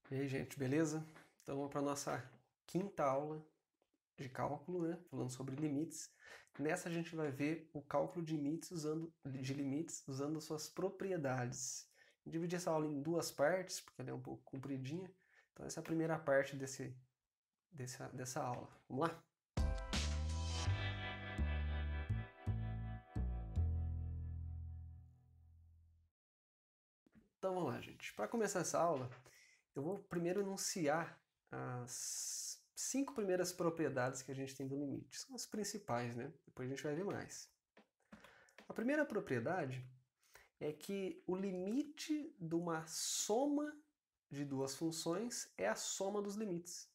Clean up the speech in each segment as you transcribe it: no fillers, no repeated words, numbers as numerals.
E aí, gente, beleza? Então, vamos para a nossa quinta aula de cálculo, né? Falando sobre limites. Nessa, a gente vai ver o cálculo de limites usando suas propriedades. Eu dividi essa aula em duas partes, porque ela é um pouco compridinha. Então, essa é a primeira parte dessa aula. Vamos lá? Então, vamos lá, gente. Para começar essa aula, eu vou primeiro enunciar as 5 primeiras propriedades que a gente tem do limite. São as principais, né? Depois a gente vai ver mais. A primeira propriedade é que o limite de uma soma de duas funções é a soma dos limites.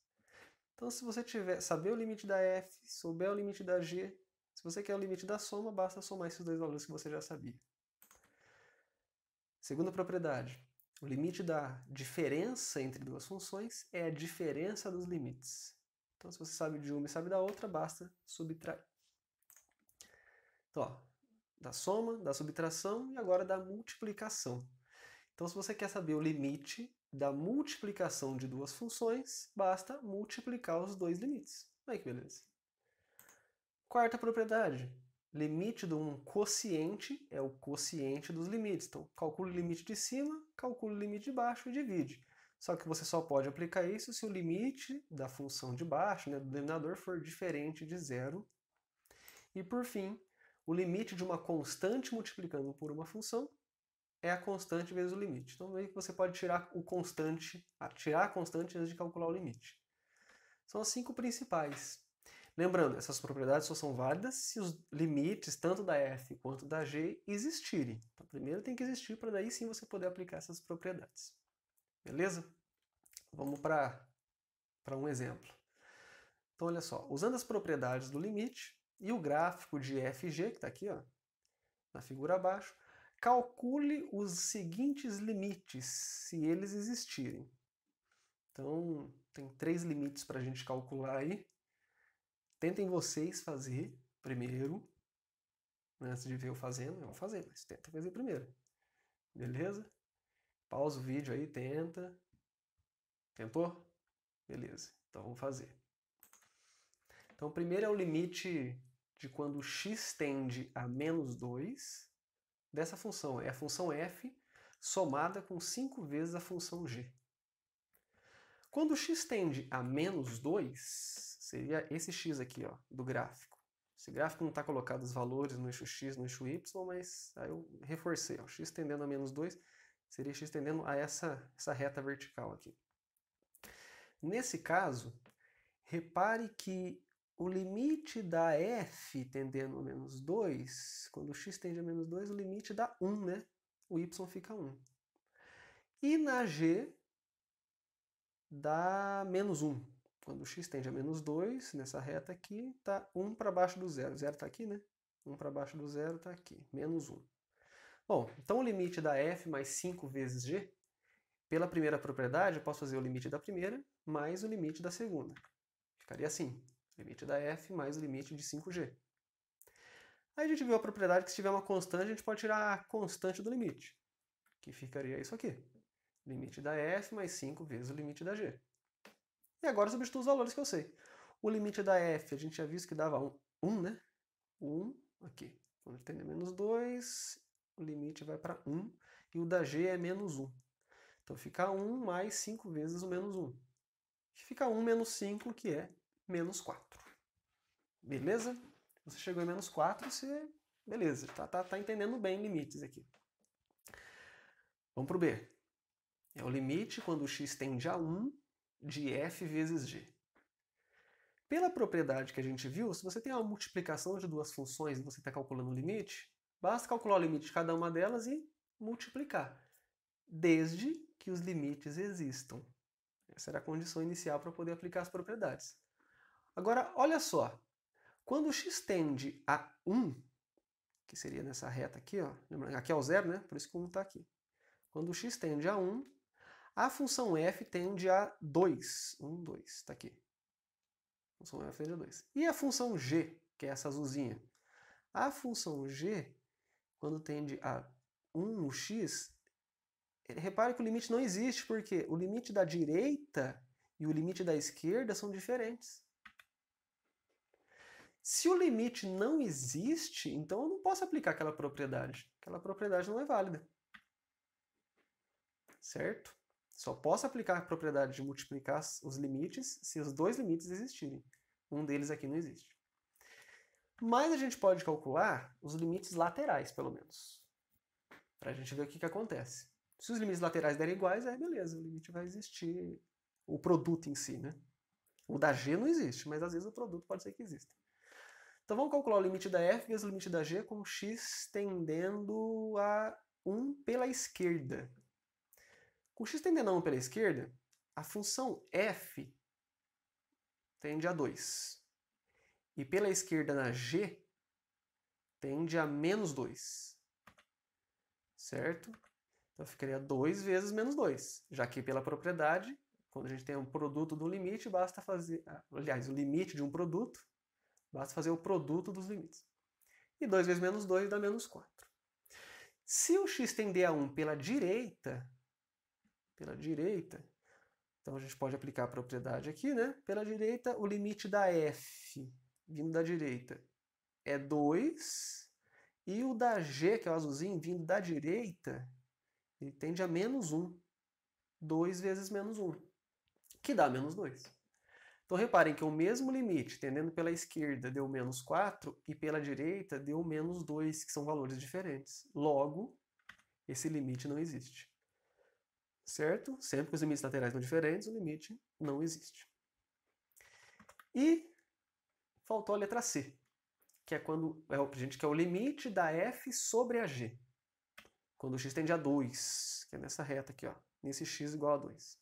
Então, se você saber o limite da f, souber o limite da g, se você quer o limite da soma, basta somar esses dois valores que você já sabia. Segunda propriedade, o limite da diferença entre duas funções é a diferença dos limites. Então, se você sabe de uma e sabe da outra, basta subtrair. Então, ó, da soma, da subtração e agora da multiplicação. Então, se você quer saber o limite da multiplicação de duas funções, basta multiplicar os dois limites. Olha que beleza. Quarta propriedade. Limite de um quociente é o quociente dos limites. Então, calcule o limite de cima, calcule o limite de baixo e divide. Só que você só pode aplicar isso se o limite da função de baixo, né, do denominador, for diferente de zero. E, por fim, o limite de uma constante multiplicando por uma função é a constante vezes o limite. Então, aí você pode tirar a constante antes de calcular o limite. São as 5 principais. Lembrando, essas propriedades só são válidas se os limites, tanto da f quanto da g, existirem. Então, primeiro tem que existir para daí sim você poder aplicar essas propriedades. Beleza? Vamos para um exemplo. Então, olha só. Usando as propriedades do limite e o gráfico de f e g, que está aqui, ó, na figura abaixo, calcule os seguintes limites, se eles existirem. Então, tem 3 limites para a gente calcular aí. Tentem vocês fazer primeiro, antes de ver eu fazendo. Eu vou fazer, mas tenta fazer primeiro. Beleza? Pausa o vídeo aí, tenta. Tentou? Beleza, então vamos fazer. Então, o primeiro é o limite de quando x tende a menos 2 dessa função. É a função f somada com 5 vezes a função g. Quando x tende a menos 2, seria esse x aqui, ó, do gráfico. Esse gráfico não está colocado os valores no eixo x, no eixo y, mas aí eu reforcei. Ó, x tendendo a menos 2 seria x tendendo a essa reta vertical aqui. Nesse caso, repare que o limite da f tendendo a menos 2, quando x tende a menos 2, o limite dá 1, né? O y fica 1. E na g, dá menos 1. Quando x tende a menos 2, nessa reta aqui, está 1 para baixo do zero. O zero está aqui, né? 1 para baixo do zero está aqui, menos 1. Bom, então o limite da f mais 5 vezes g, pela primeira propriedade, eu posso fazer o limite da primeira mais o limite da segunda. Ficaria assim, limite da f mais o limite de 5g. Aí a gente viu a propriedade que se tiver uma constante, a gente pode tirar a constante do limite, que ficaria isso aqui. Limite da f mais 5 vezes o limite da g. E agora eu substituo os valores que eu sei. O limite da f, a gente já viu que dava 1, né? 1 aqui. Quando tende a menos 2, o limite vai para 1. E o da g é menos 1. Então fica 1 mais 5 vezes o menos 1. Que fica 1 menos 5, que é menos 4. Beleza? Você chegou em menos 4, você... Beleza, tá entendendo bem limites aqui. Vamos para o B. É o limite quando x tende a 1 de f vezes g. Pela propriedade que a gente viu, se você tem uma multiplicação de duas funções e você está calculando o limite, basta calcular o limite de cada uma delas e multiplicar, desde que os limites existam. Essa era a condição inicial para poder aplicar as propriedades. Agora, olha só. Quando x tende a 1, que seria nessa reta aqui, ó, aqui é o zero, né? Por isso que o 1 está aqui. Quando x tende a 1, a função f tende a 2. 1, 2, está aqui. A função f tende a 2. E a função g, que é essa azulzinha? A função g, quando tende a 1 no x, repare que o limite não existe, porque o limite da direita e o limite da esquerda são diferentes. Se o limite não existe, então eu não posso aplicar aquela propriedade. Aquela propriedade não é válida. Certo? Só posso aplicar a propriedade de multiplicar os limites se os dois limites existirem. Um deles aqui não existe. Mas a gente pode calcular os limites laterais, pelo menos. Para a gente ver o que acontece. Se os limites laterais derem iguais, aí beleza, o limite vai existir. O produto em si, né? O da G não existe, mas às vezes o produto pode ser que exista. Então vamos calcular o limite da f vezes o limite da g com x tendendo a 1 pela esquerda. Com x tendendo a 1 pela esquerda, a função f tende a 2. E pela esquerda na g, tende a menos 2. Certo? Então ficaria 2 vezes menos 2. Já que pela propriedade, quando a gente tem um produto do limite, basta fazer... Aliás, o limite de um produto, basta fazer o produto dos limites. E 2 vezes menos 2 dá menos 4. Se o x tender a 1 pela direita, então a gente pode aplicar a propriedade aqui, né? Pela direita, o limite da f, vindo da direita, é 2, e o da g, que é o azulzinho, vindo da direita, ele tende a menos 1. 2 vezes menos 1, que dá menos 2. Então reparem que o mesmo limite, tendendo pela esquerda, deu menos 4, e pela direita deu menos 2, que são valores diferentes. Logo, esse limite não existe. Certo? Sempre que os limites laterais são diferentes, o limite não existe. E faltou a letra C, que é quando a gente quer o limite da f sobre a g. Quando o x tende a 2, que é nessa reta aqui, ó, nesse x igual a 2.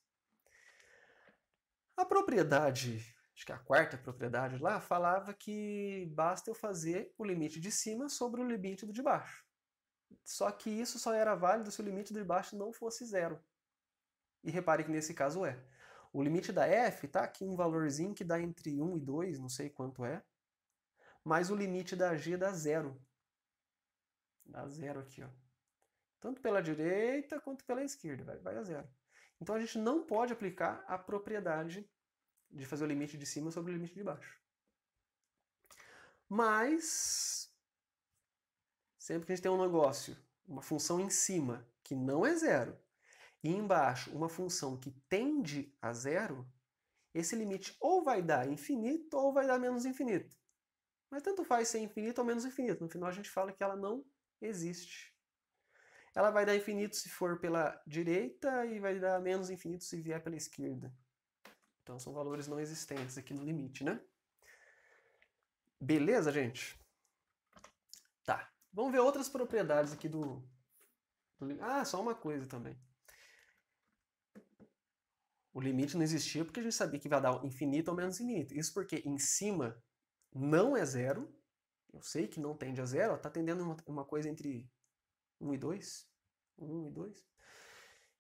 A propriedade, acho que a quarta propriedade lá, falava que basta eu fazer o limite de cima sobre o limite do de baixo. Só que isso só era válido se o limite do de baixo não fosse 0. E repare que nesse caso é. O limite da f está aqui um valorzinho que dá entre 1 e 2, não sei quanto é. Mas o limite da g dá 0. Dá 0 aqui, ó. Tanto pela direita quanto pela esquerda, vai a 0. Então a gente não pode aplicar a propriedade de fazer o limite de cima sobre o limite de baixo. Mas, sempre que a gente tem um negócio, uma função em cima que não é 0, e embaixo uma função que tende a 0, esse limite ou vai dar infinito ou vai dar menos infinito. Mas tanto faz ser infinito ou menos infinito. No final a gente fala que ela não existe. Ela vai dar infinito se for pela direita e vai dar menos infinito se vier pela esquerda. Então são valores não existentes aqui no limite, né? Beleza, gente? Tá. Vamos ver outras propriedades aqui do limite. Ah, só uma coisa também. O limite não existia porque a gente sabia que vai dar infinito ou menos infinito. Isso porque em cima não é 0. Eu sei que não tende a 0. Está tendendo uma coisa entre 1 e 2. 1 e 2.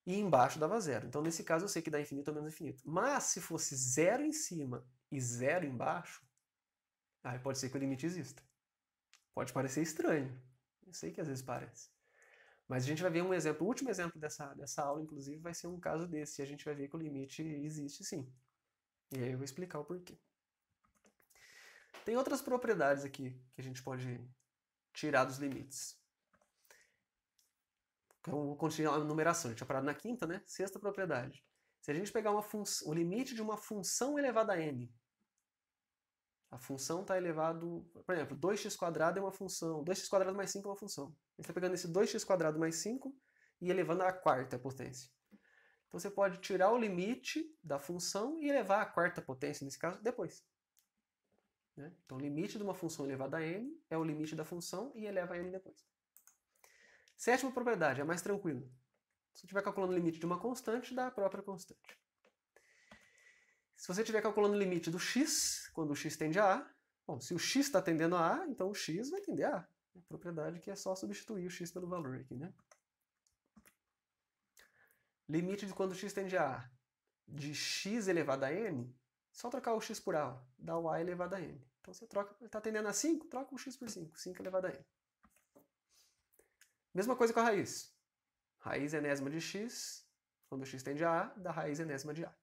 E embaixo dava 0. Então, nesse caso, eu sei que dá infinito ou menos infinito. Mas, se fosse 0 em cima e 0 embaixo, aí pode ser que o limite exista. Pode parecer estranho. Eu sei que às vezes parece. Mas a gente vai ver um exemplo. O último exemplo dessa aula, inclusive, vai ser um caso desse. E a gente vai ver que o limite existe sim. E aí eu vou explicar o porquê. Tem outras propriedades aqui que a gente pode tirar dos limites. Então, vou continuar a numeração. A gente tinha parado na quinta, né? Sexta propriedade. Se a gente pegar o limite de uma função elevada a n, a função está elevado... Por exemplo, 2x² é uma função. 2x² mais 5 é uma função. A gente está pegando esse 2x² mais 5 e elevando à quarta potência. Então você pode tirar o limite da função e elevar à quarta potência, nesse caso, depois. Né? Então o limite de uma função elevada a n é o limite da função e eleva a n depois. Sétima propriedade, é mais tranquilo. Se você estiver calculando o limite de uma constante, dá a própria constante. Se você estiver calculando o limite do x, quando o x tende a A, bom, se o x está tendendo a A, então o x vai tender a A. A propriedade que é só substituir o x pelo valor aqui, né? Limite de quando o x tende a A de x elevado a n, só trocar o x por A, ó, dá o A elevado a n. Então você troca, está tendendo a 5, troca o x por 5, 5 elevado a n. Mesma coisa com a raiz. Raiz enésima de x, quando x tende a dá raiz enésima de a.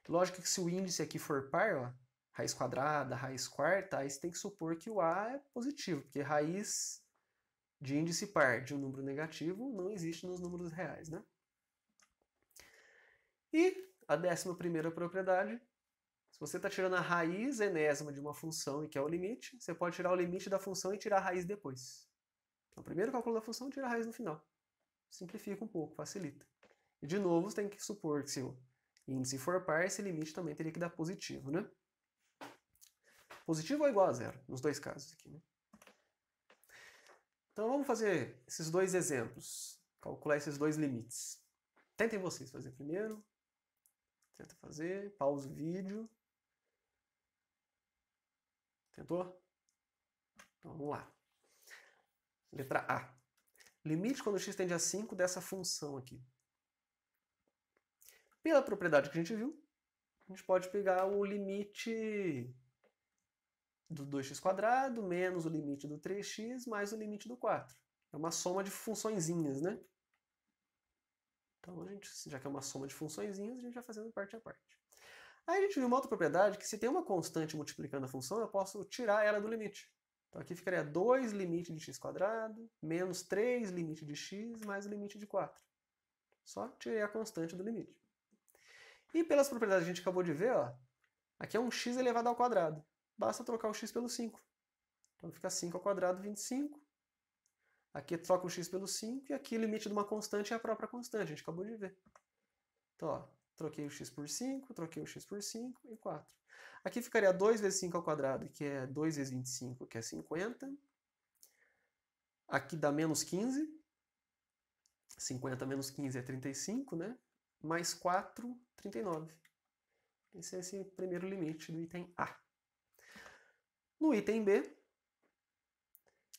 Lógico que se o índice aqui for par, ó, raiz quadrada, raiz quarta, aí você tem que supor que o a é positivo, porque raiz de índice par de um número negativo não existe nos números reais, né? E a 11ª propriedade, se você está tirando a raiz enésima de uma função e quer o limite, você pode tirar o limite da função e tirar a raiz depois. Então, primeiro calcula a função e tira a raiz no final. Simplifica um pouco, facilita. E de novo, você tem que supor que se o índice for par, esse limite também teria que dar positivo, né? Positivo ou igual a zero, nos dois casos aqui, né? Então vamos fazer esses dois exemplos, calcular esses dois limites. Tentem vocês fazer primeiro. Tenta fazer, pausa o vídeo. Tentou? Então vamos lá. Letra A. Limite quando x tende a 5 dessa função aqui. Pela propriedade que a gente viu, a gente pode pegar o limite do 2x² menos o limite do 3x mais o limite do 4. É uma soma de funçõezinhas, né? Então, já que é uma soma de funçõezinhas, a gente vai fazendo parte a parte. Aí a gente viu uma outra propriedade que se tem uma constante multiplicando a função, eu posso tirar ela do limite. Então aqui ficaria 2 limite de x² menos 3 limite de x mais o limite de 4. Só tirei a constante do limite. E pelas propriedades que a gente acabou de ver, ó, aqui é um x elevado ao quadrado. Basta trocar o x pelo 5. Então fica 5² 25. Aqui troca o x pelo 5 e aqui o limite de uma constante é a própria constante, a gente acabou de ver. Então, ó, troquei o x por 5, troquei o x por 5 e 4. Aqui ficaria 2 vezes 5², que é 2 vezes 25, que é 50. Aqui dá menos 15. 50 menos 15 é 35, né? Mais 4, 39. Esse é esse primeiro limite do item A. No item B,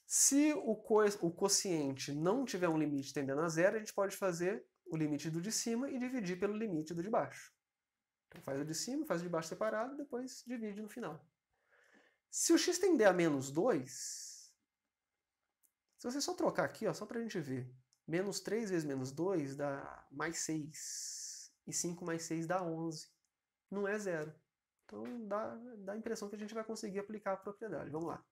se o quociente não tiver um limite tendendo a zero, a gente pode fazer o limite do de cima e dividir pelo limite do de baixo. Então faz o de cima, faz o de baixo separado, depois divide no final. Se o x tender a menos 2, se você só trocar aqui, ó, só para a gente ver, menos 3 vezes menos 2 dá mais 6. E 5 mais 6 dá 11. Não é zero. Então dá a impressão que a gente vai conseguir aplicar a propriedade. Vamos lá.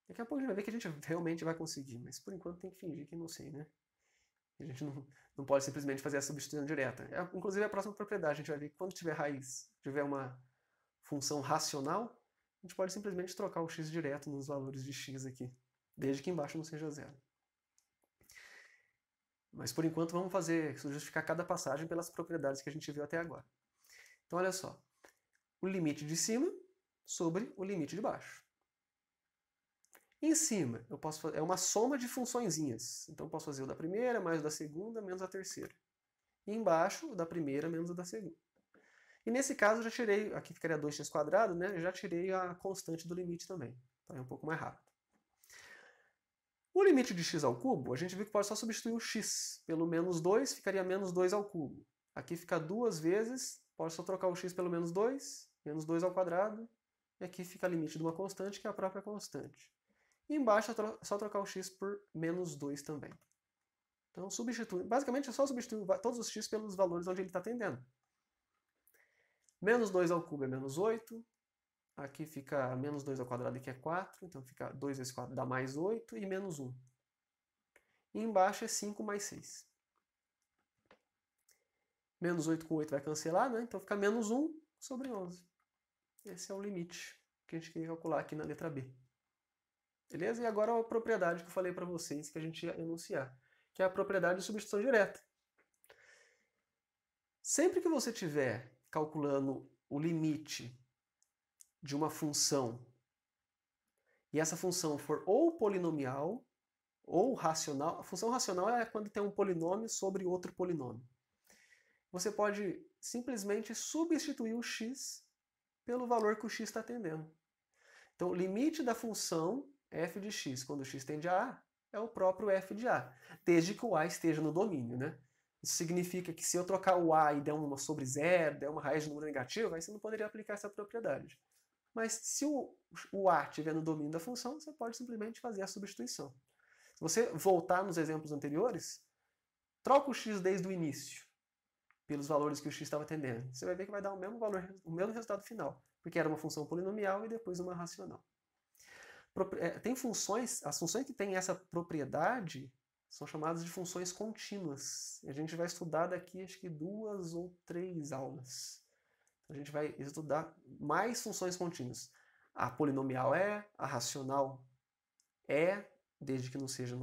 Daqui a pouco a gente vai ver que a gente realmente vai conseguir, mas por enquanto tem que fingir que não sei, né? A gente não pode simplesmente fazer a substituição direta. Inclusive a próxima propriedade, a gente vai ver que quando tiver raiz, tiver uma função racional, a gente pode simplesmente trocar o x direto nos valores de x aqui, desde que embaixo não seja zero. Mas por enquanto vamos justificar cada passagem pelas propriedades que a gente viu até agora. Então olha só, o limite de cima sobre o limite de baixo. Em cima, é uma soma de funçõezinhas. Então eu posso fazer o da primeira mais o da segunda menos a terceira. E embaixo, o da primeira menos o da segunda. E nesse caso eu já tirei, aqui ficaria 2x², né? Eu já tirei a constante do limite também. Então é um pouco mais rápido. O limite de x ao cubo, a gente viu que pode só substituir o x pelo menos 2, ficaria menos 2 ao cubo. Aqui fica 2 vezes, pode só trocar o x pelo menos 2 ao quadrado. E aqui fica o limite de uma constante, que é a própria constante. E embaixo é só trocar o x por menos 2 também. Então, basicamente é só substituir todos os x pelos valores onde ele está tendendo. Menos 2 ao cubo é menos 8. Aqui fica menos 2 ao quadrado, que é 4. Então fica 2 vezes 4 dá mais 8 e menos 1. E embaixo é 5 mais 6. Menos 8 com 8 vai cancelar, né? Então fica menos 1 sobre 11. Esse é o limite que a gente queria calcular aqui na letra B. Beleza? E agora a propriedade que eu falei para vocês que a gente ia enunciar, que é a propriedade de substituição direta. Sempre que você estiver calculando o limite de uma função e essa função for ou polinomial ou racional, a função racional é quando tem um polinômio sobre outro polinômio. Você pode simplesmente substituir o x pelo valor que o x está tendendo. Então, o limite da função f de x, quando x tende a A, é o próprio f de A, desde que o A esteja no domínio, né? Isso significa que se eu trocar o A e der uma sobre zero, der uma raiz de número negativo, aí você não poderia aplicar essa propriedade. Mas se o A estiver no domínio da função, você pode simplesmente fazer a substituição. Se você voltar nos exemplos anteriores, troca o x desde o início pelos valores que o x estava atendendo. Você vai ver que vai dar o mesmo valor, o mesmo resultado final, porque era uma função polinomial e depois uma racional. Tem funções, as funções que têm essa propriedade são chamadas de funções contínuas. E a gente vai estudar daqui, acho que 2 ou 3 aulas. A gente vai estudar mais funções contínuas. A polinomial a racional desde que não seja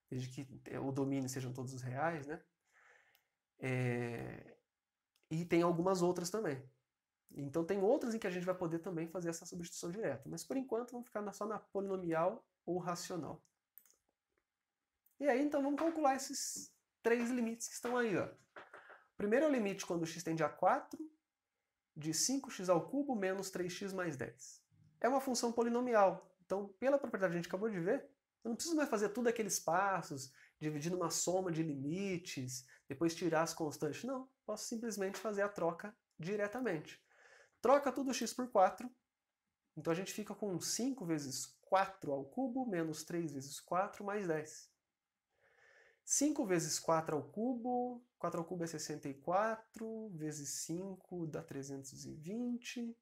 desde que o domínio sejam todos os reais, né? E tem algumas outras também. Então tem outras em que a gente vai poder também fazer essa substituição direta. Mas por enquanto vamos ficar só na polinomial ou racional. E aí então vamos calcular esses 3 limites que estão aí. Ó. O primeiro é o limite quando x tende a 4 de 5x ao cubo menos 3x mais 10. É uma função polinomial. Então, pela propriedade que a gente acabou de ver, eu não preciso mais fazer tudo aqueles passos, dividir numa soma de limites, depois tirar as constantes. Não, posso simplesmente fazer a troca diretamente. Troca tudo x por 4, então a gente fica com 5 vezes 4 ao cubo menos 3 vezes 4 mais 10. 5 vezes 4 ao cubo é 64, vezes 5 dá 320.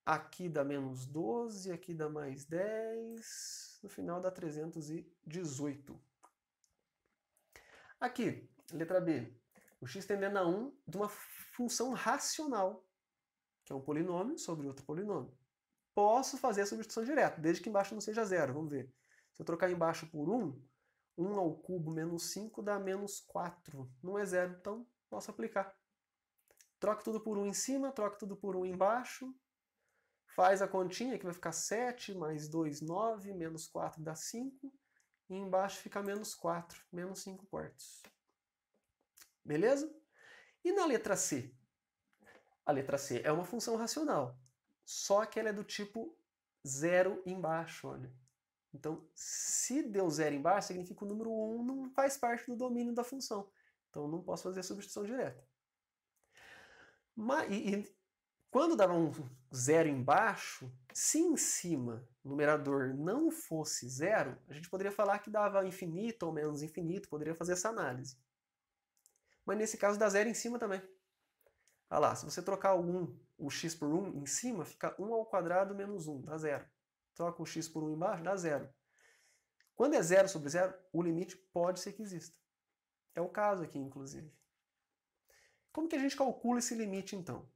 Aqui dá menos 12, aqui dá mais 10, no final dá 318. Aqui, letra B, o x tendendo a 1 de uma função racional, que é um polinômio sobre outro polinômio. Posso fazer a substituição direta, desde que embaixo não seja zero, vamos ver. Se eu trocar embaixo por 1, 1 ao cubo menos 5 dá menos 4. Não é zero, então posso aplicar. Troca tudo por 1 em cima, troca tudo por 1 embaixo. Faz a continha, que vai ficar 7 mais 2, 9, menos 4 dá 5. E embaixo fica menos 4, menos 5 quartos. Beleza? E na letra C? A letra C é uma função racional, só que ela é do tipo zero embaixo, olha. Então, se deu zero embaixo, significa que o número 1 não faz parte do domínio da função. Então, não posso fazer a substituição direta. Quando dava um zero embaixo, se em cima o numerador não fosse zero, a gente poderia falar que dava infinito ou menos infinito, poderia fazer essa análise. Mas nesse caso dá zero em cima também. Olha lá, se você trocar o x por 1 em cima, fica 1 ao quadrado menos 1, dá zero. Troca o x por 1 embaixo, dá zero. Quando é zero sobre zero, o limite pode ser que exista. É o caso aqui, inclusive. Como que a gente calcula esse limite, então?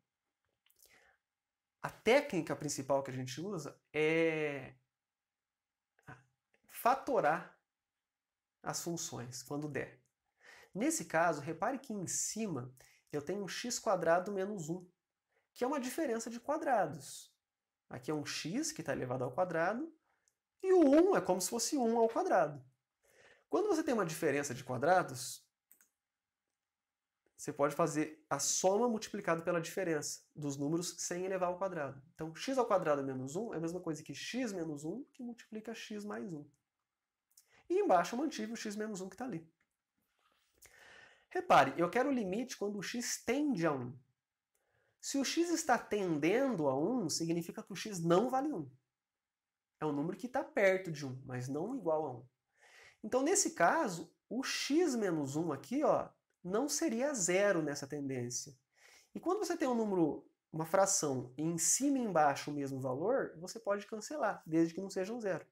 A técnica principal que a gente usa é fatorar as funções, quando der. Nesse caso, repare que em cima eu tenho um x² menos 1, que é uma diferença de quadrados. Aqui é um x que está elevado ao quadrado, e o 1 é como se fosse 1 ao quadrado. Quando você tem uma diferença de quadrados, você pode fazer a soma multiplicada pela diferença dos números sem elevar ao quadrado. Então, x² menos 1 é a mesma coisa que x menos 1, que multiplica x mais 1. E embaixo eu mantive o x menos 1 que está ali. Repare, eu quero o limite quando o x tende a 1. Se o x está tendendo a 1, significa que o x não vale 1. É um número que está perto de 1, mas não igual a 1. Então, nesse caso, o x menos 1 aqui, ó, não seria zero nessa tendência. E quando você tem um número, uma fração, e em cima e embaixo o mesmo valor, você pode cancelar, desde que não sejam zero.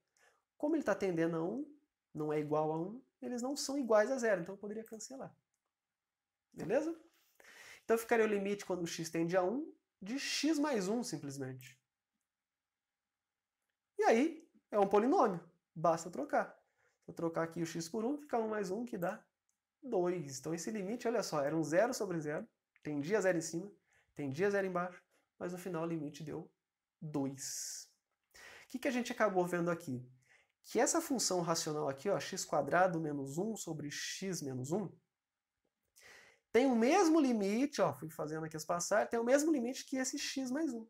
Como ele está tendendo a 1, não é igual a 1, eles não são iguais a zero, então eu poderia cancelar. Beleza? Então ficaria o limite quando o x tende a 1 de x mais 1, simplesmente. E aí, é um polinômio, basta trocar. Se eu trocar aqui o x por 1, fica 1 mais 1, que dá 2. Então esse limite, olha só, era um zero sobre zero, tendia a zero em cima, tendia a zero embaixo, mas no final o limite deu 2. O que a gente acabou vendo aqui? Que essa função racional aqui, ó, x² menos 1 sobre x menos 1, tem o mesmo limite, ó, fui fazendo aqui as passagens, tem o mesmo limite que esse x mais 1.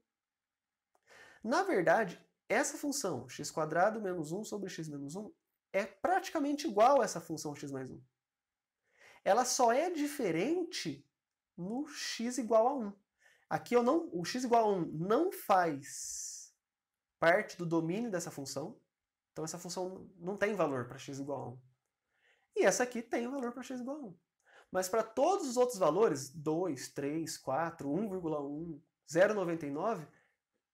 Na verdade, essa função, x² menos 1 sobre x menos 1, é praticamente igual a essa função x mais 1. Ela só é diferente no x igual a 1. Aqui o x igual a 1 não faz parte do domínio dessa função, Então essa função não tem valor para x igual a 1. E essa aqui tem valor para x igual a 1. Mas para todos os outros valores, 2, 3, 4, 1,1, 0,99,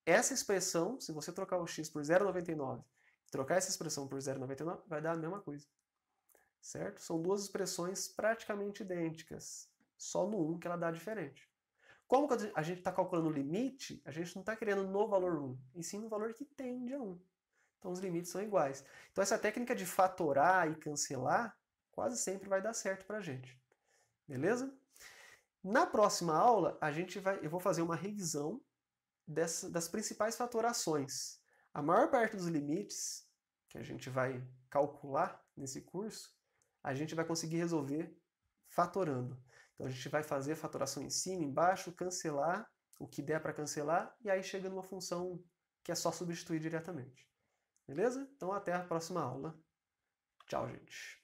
essa expressão, se você trocar o x por 0,99 e trocar essa expressão por 0,99, vai dar a mesma coisa. Certo? São duas expressões praticamente idênticas, só no 1 que ela dá diferente. Como a gente está calculando o limite, a gente não está querendo no valor 1, e sim no valor que tende a 1. Então os limites são iguais. Então essa técnica de fatorar e cancelar quase sempre vai dar certo para a gente. Beleza? Na próxima aula, eu vou fazer uma revisão das principais fatorações. A maior parte dos limites que a gente vai calcular nesse curso, a gente vai conseguir resolver fatorando. Então a gente vai fazer fatoração em cima, embaixo, cancelar o que der para cancelar, e aí chega numa função que é só substituir diretamente. Beleza? Então até a próxima aula. Tchau, gente.